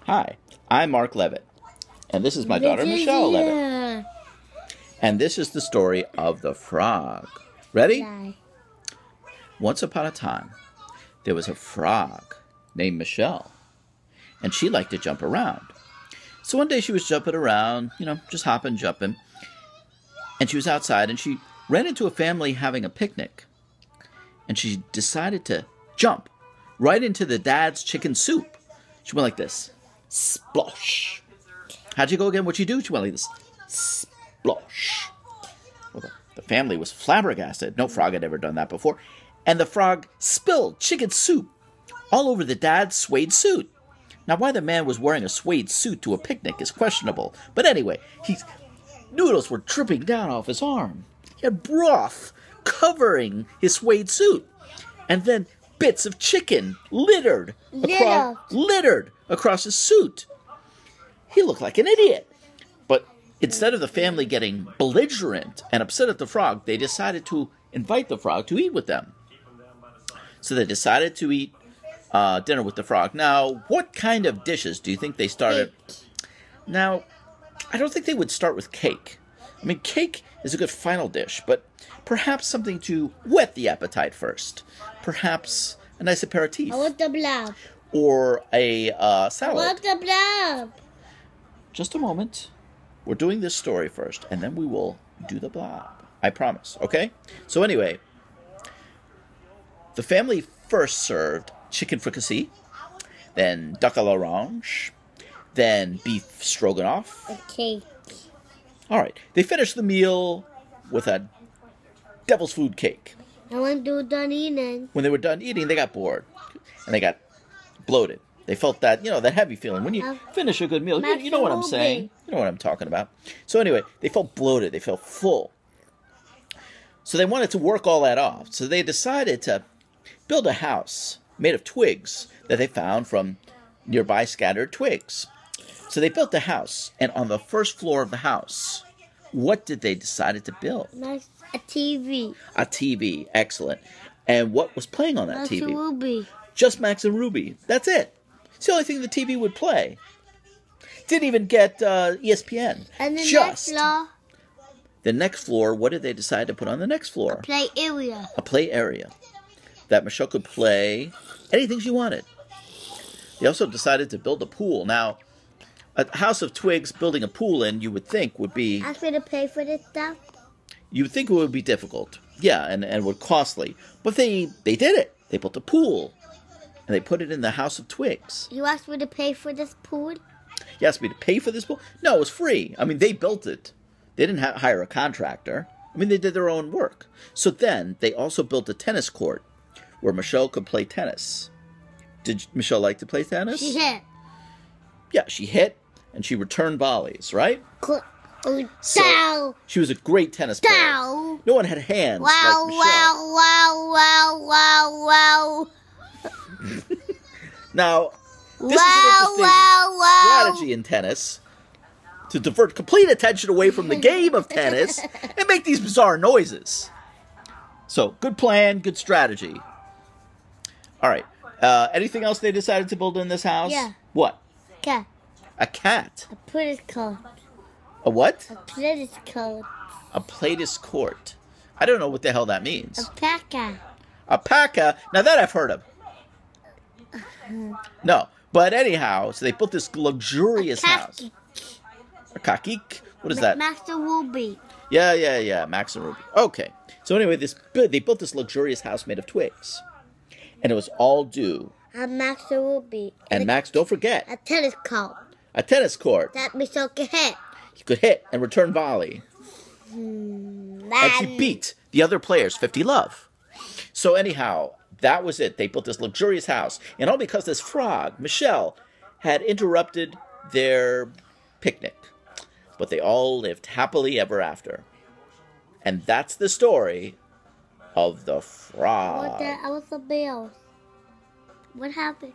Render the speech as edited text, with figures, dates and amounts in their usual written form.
Hi, I'm Mark Levitt, and this is my daughter Michelle Levitt. And this is the story of the frog. Ready? Bye. Once upon a time, there was a frog named Michelle, and she liked to jump around. So one day she was jumping around, just hopping, jumping, and she was outside, and she ran into a family having a picnic, and she decided to jump right into the dad's chicken soup. She went like this. Splosh. How'd you go again? What'd you do? She went like this. Splosh. Well, the family was flabbergasted. No frog had ever done that before. And the frog spilled chicken soup all over the dad's suede suit. Now, why the man was wearing a suede suit to a picnic is questionable. But anyway, noodles were dripping down off his arm. He had broth covering his suede suit. And then bits of chicken littered across his suit. He looked like an idiot. But instead of the family getting belligerent and upset at the frog, they decided to invite the frog to eat with them. So they decided to eat dinner with the frog. Now, what kind of dishes do you think they started? Now, I don't think they would start with cake. I mean, cake is a good final dish, but perhaps something to whet the appetite first. Perhaps a nice aperitif. I want the blob. Or a salad. I want the blob. Just a moment. We're doing this story first, and then we will do the blob. I promise, okay? So anyway, the family first served chicken fricassee, then duck à l'orange, then beef stroganoff. Okay. All right. They finished the meal with a devil's food cake. I want to do done eating. When they were done eating, they got bored, and they got bloated. They felt that, that heavy feeling. When you finish a good meal, you know what I'm saying. You know what I'm talking about. So anyway, they felt bloated. They felt full. So they wanted to work all that off. So they decided to build a house made of twigs that they found from nearby scattered twigs. So they built the house, and on the first floor of the house, what did they decide to build? A TV. A TV, excellent. And what was playing on that Max TV? and Ruby. Just Max and Ruby. That's it. It's the only thing the TV would play. Didn't even get ESPN. And the next floor? The next floor, what did they decide to put on the next floor? A play area. A play area. That Michelle could play anything she wanted. They also decided to build a pool. Now, a house of twigs building a pool in, you would think would be... Ask me to pay for this stuff? You would think it would be difficult. Yeah, and would costly. But they did it. They built a pool. And they put it in the house of twigs. You asked me to pay for this pool? You asked me to pay for this pool? No, it was free. I mean, they built it. They didn't hire a contractor. I mean, they did their own work. So then, they also built a tennis court where Michelle could play tennis. Did Michelle like to play tennis? She hit. Yeah, she hit, and she returned volleys, right? So, she was a great tennis player. Dow. No one had hands like Michelle. Wow. Now, this is an interesting strategy in tennis to divert complete attention away from the game of tennis and make these bizarre noises. So, good plan, good strategy. All right. Anything else they decided to build in this house? Yeah. What? Cat. A cat. A British coat. A what? A British coat. A Platis court. I don't know what the hell that means. A paca. A paca. Now that I've heard of. No. But anyhow, so they built this luxurious house. A kakik? What is that? Max and Ruby. Yeah. Max and Ruby. Okay. So anyway, they built this luxurious house made of twigs. And it was all due. And Max and Ruby. And Max, don't forget. A tennis court. A tennis court. That Michelle could hit. He could hit and return volley. And she beat the other players 50-love. So anyhow, that was it. They built this luxurious house. And all because this frog, Michelle, had interrupted their picnic. But they all lived happily ever after. And that's the story of the frog. I want something else. What happened?